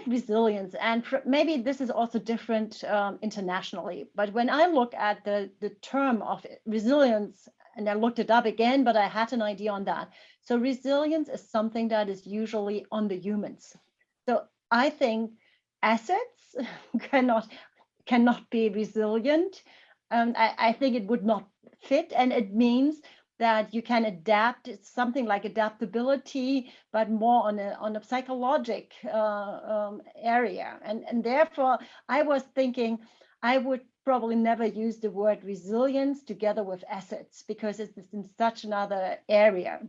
at resilience, and maybe this is also different internationally, but when I look at the term of resilience, and I looked it up again, but I had an idea on that. So resilience is something that is usually on the humans. So I think assets cannot be resilient. I think it would not fit, and it means that you can adapt. It's something like adaptability, but more on a psychologic area. And therefore, I was thinking I would probably never use the word resilience together with assets, because it's in such another area.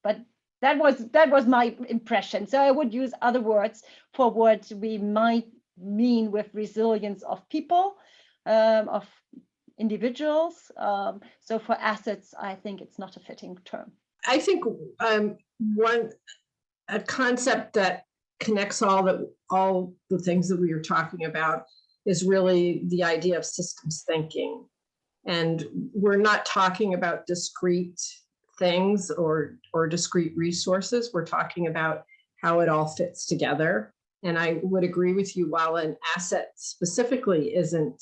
But that was my impression. So I would use other words for what we might mean with resilience of people, of individuals. So for assets, I think it's not a fitting term. I think a concept that connects all the things that we were talking about is really the idea of systems thinking. And we're not talking about discrete things or discrete resources. We're talking about how it all fits together. And I would agree with you, while an asset specifically isn't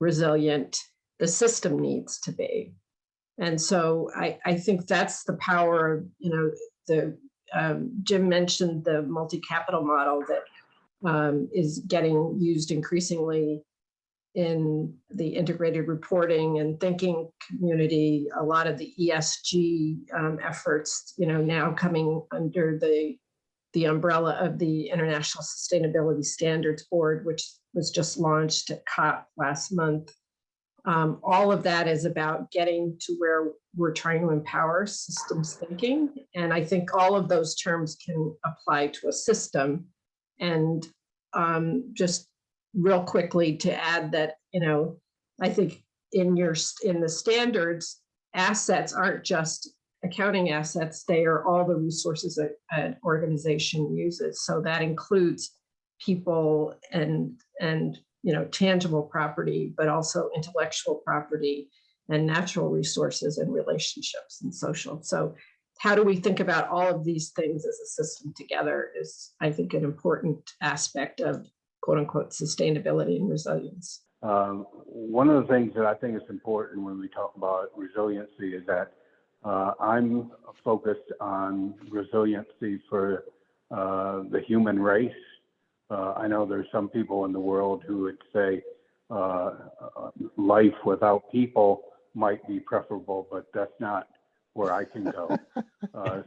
resilient, the system needs to be. And so I think that's the power of, Jim mentioned the multi-capital model that is getting used increasingly in the integrated reporting and thinking community. A lot of the ESG efforts, now coming under the umbrella of the International Sustainability Standards Board, which was just launched at COP last month. All of that is about getting to where we're trying to empower systems thinking. And I think all of those terms can apply to a system. And just real quickly to add that, I think in the standards, assets aren't just accounting assets, they are all the resources that an organization uses. So that includes people and tangible property, but also intellectual property and natural resources and relationships and social. So how do we think about all of these things as a system together is, I think, an important aspect of quote unquote sustainability and resilience. One of the things that I think is important when we talk about resiliency is that I'm focused on resiliency for the human race. I know there's some people in the world who would say life without people might be preferable, but that's not where I can go.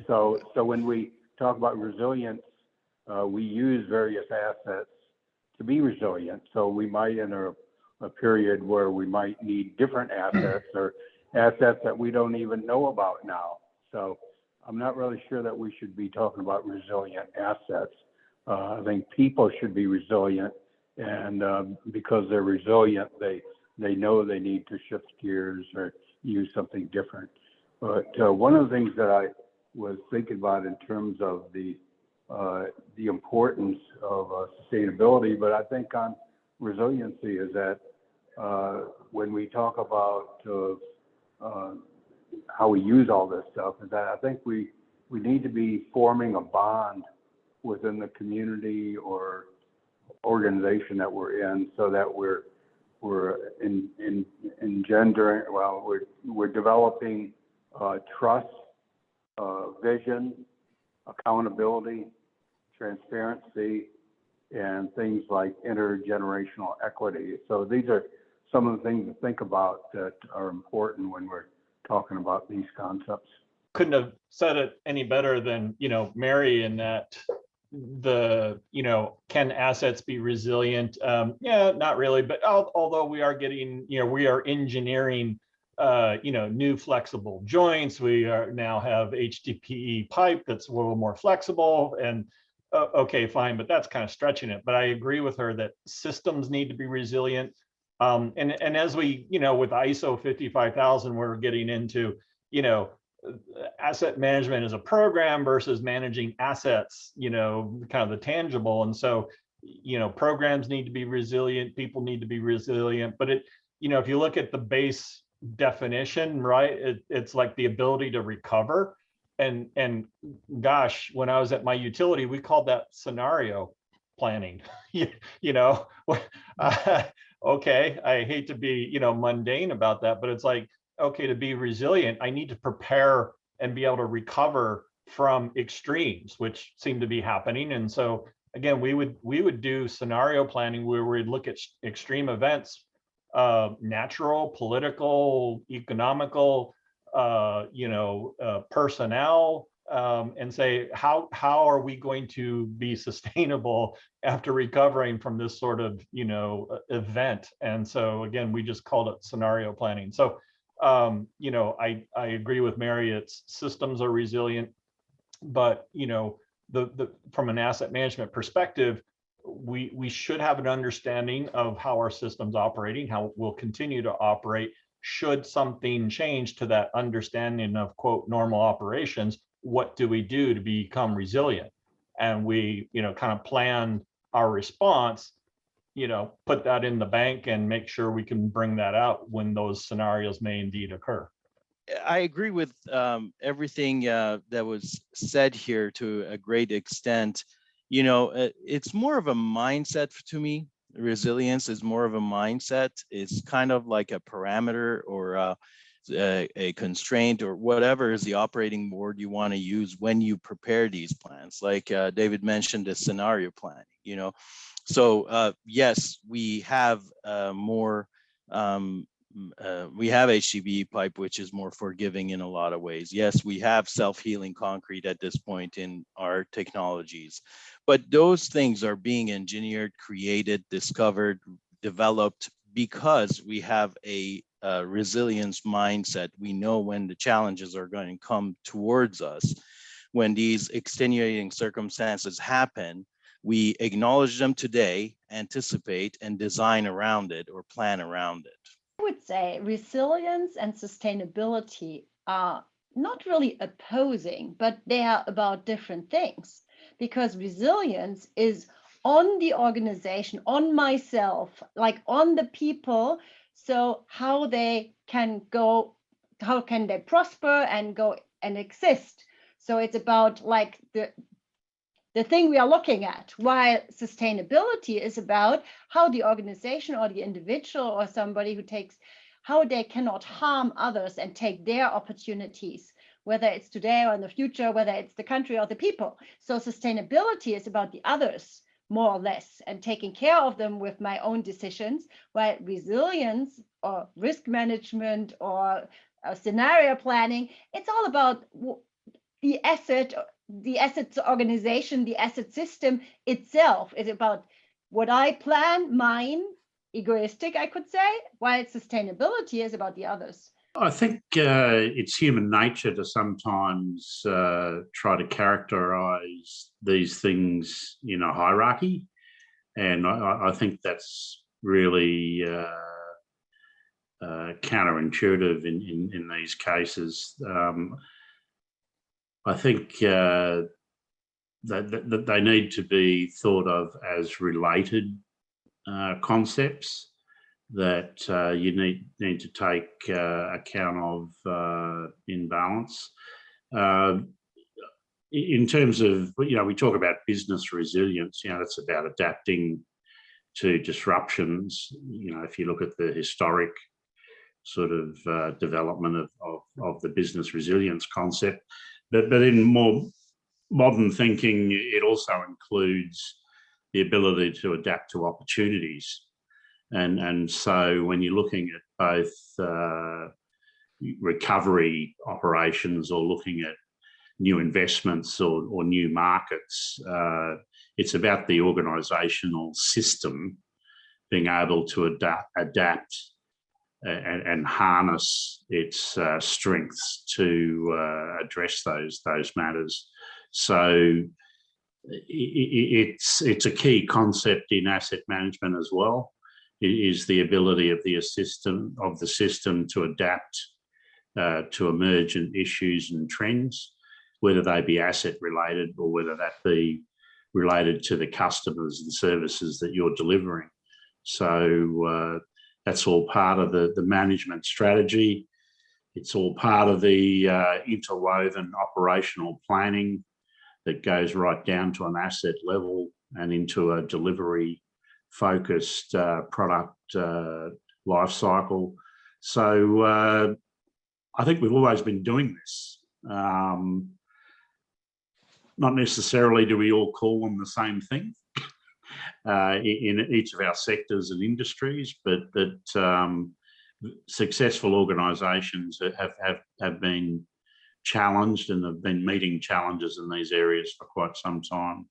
So when we talk about resilience, we use various assets to be resilient. So we might enter a period where we might need different assets or assets that we don't even know about now. So I'm not really sure that we should be talking about resilient assets. I think people should be resilient, and because they're resilient, they know they need to shift gears or use something different. But one of the things that I was thinking about in terms of the importance of sustainability, but I think on resiliency is that when we talk about how we use all this stuff, is that I think we need to be forming a bond within the community or organization that we're in, so that we're engendering, we're developing trust, vision, accountability, transparency, and things like intergenerational equity. So these are some of the things to think about that are important when we're talking about these concepts. Couldn't have said it any better than, Mary, in that can assets be resilient? Yeah, not really, but although we are getting, we are engineering, new flexible joints. We now have HDPE pipe that's a little more flexible, and okay, fine, but that's kind of stretching it. But I agree with her that systems need to be resilient. And as we, with ISO 55000, we're getting into, asset management as a program versus managing assets, kind of the tangible. And so, programs need to be resilient, people need to be resilient. But if you look at the base definition, right, it's like the ability to recover. And gosh, when I was at my utility, we called that scenario planning. you know, okay, I hate to be, you know, mundane about that, but it's like, okay, to be resilient, I need to prepare and be able to recover from extremes, which seem to be happening. And so again, we would do scenario planning where we'd look at extreme events, natural, political, economical, personnel, and say, how are we going to be sustainable after recovering from this sort of, event? And so again, we just called it scenario planning. So, I agree with Mary, it's systems are resilient, but, from an asset management perspective, we should have an understanding of how our system's operating, how we'll continue to operate. Should something change to that understanding of, quote, normal operations, what do we do to become resilient? And we, kind of plan our response, put that in the bank and make sure we can bring that out when those scenarios may indeed occur. I agree with everything that was said here to a great extent. It's more of a mindset to me. Resilience is more of a mindset. It's kind of like a parameter or a constraint or whatever is the operating board you want to use when you prepare these plans. Like David mentioned, the scenario planning. So yes, we have more. We have HDPE pipe, which is more forgiving in a lot of ways. Yes, we have self-healing concrete at this point in our technologies, but those things are being engineered, created, discovered, developed because we have a resilience mindset. We know when the challenges are going to come towards us. When these extenuating circumstances happen, we acknowledge them today, anticipate, and design around it or plan around it. I would say resilience and sustainability are not really opposing, but they are about different things, because resilience is on the organization, on myself, like on the people. So how they can go, how can they prosper and go and exist? So it's about like the thing we are looking at, while sustainability is about how the organization or the individual or somebody who takes, how they cannot harm others and take their opportunities, whether it's today or in the future, whether it's the country or the people. So sustainability is about the others, more or less, and taking care of them with my own decisions, while resilience or risk management or scenario planning, it's all about the assets organization, the asset system itself. Is about what I plan, mine, egoistic, I could say, while sustainability is about the others. I think it's human nature to sometimes try to characterize these things in a hierarchy. And I think that's really counterintuitive in these cases. I think that they need to be thought of as related concepts that you need to take account of in balance. In terms of, we talk about business resilience, it's about adapting to disruptions. If you look at the historic sort of development of the business resilience concept, but in more modern thinking, it also includes the ability to adapt to opportunities. And so when you're looking at both recovery operations or looking at new investments or new markets, it's about the organisational system being able to adapt and harness its strengths to address those matters. So it's a key concept in asset management as well. It is the ability of the system to adapt to emergent issues and trends, whether they be asset related or whether that be related to the customers and services that you're delivering. So that's all part of the management strategy. It's all part of the interwoven operational planning that goes right down to an asset level and into a delivery focused product life cycle. So I think we've always been doing this. Not necessarily do we all call them the same thing in each of our sectors and industries, but successful organisations have been challenged and have been meeting challenges in these areas for quite some time.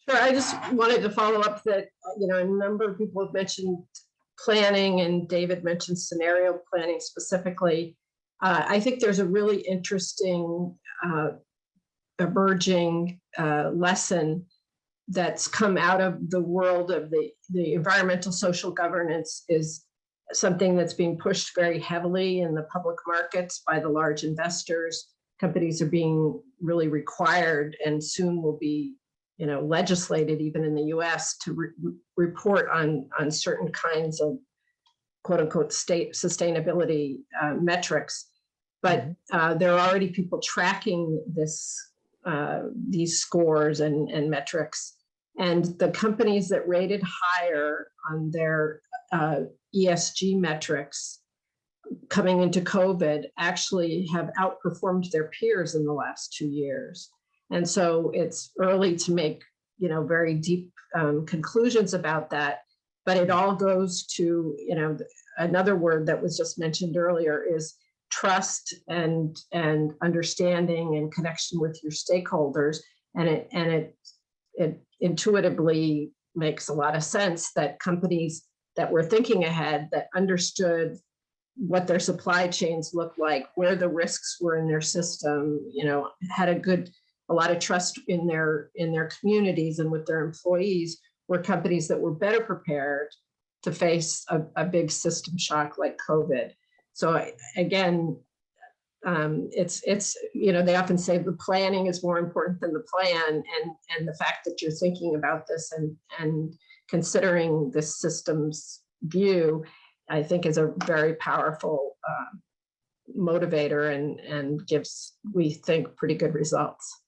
Sure, I just wanted to follow up that, you know, a number of people have mentioned planning, and David mentioned scenario planning specifically. I think there's a really interesting emerging lesson that's come out of the world of the environmental social governance is something that's being pushed very heavily in the public markets by the large investors. Companies are being really required and soon will be, you know, legislated even in the US to report on certain kinds of quote unquote state sustainability metrics. But there are already people tracking these scores and metrics. And the companies that rated higher on their ESG metrics coming into COVID actually have outperformed their peers in the last 2 years. And so it's early to make, you know, very deep conclusions about that, but it all goes to, you know, another word that was just mentioned earlier is trust and understanding and connection with your stakeholders. And it intuitively makes a lot of sense that companies that were thinking ahead, that understood what their supply chains looked like, where the risks were in their system, you know, had a lot of trust in their communities and with their employees, were companies that were better prepared to face a big system shock like COVID. So again, it's you know, they often say the planning is more important than the plan, and the fact that you're thinking about this and considering this systems view, I think is a very powerful motivator and gives, we think, pretty good results.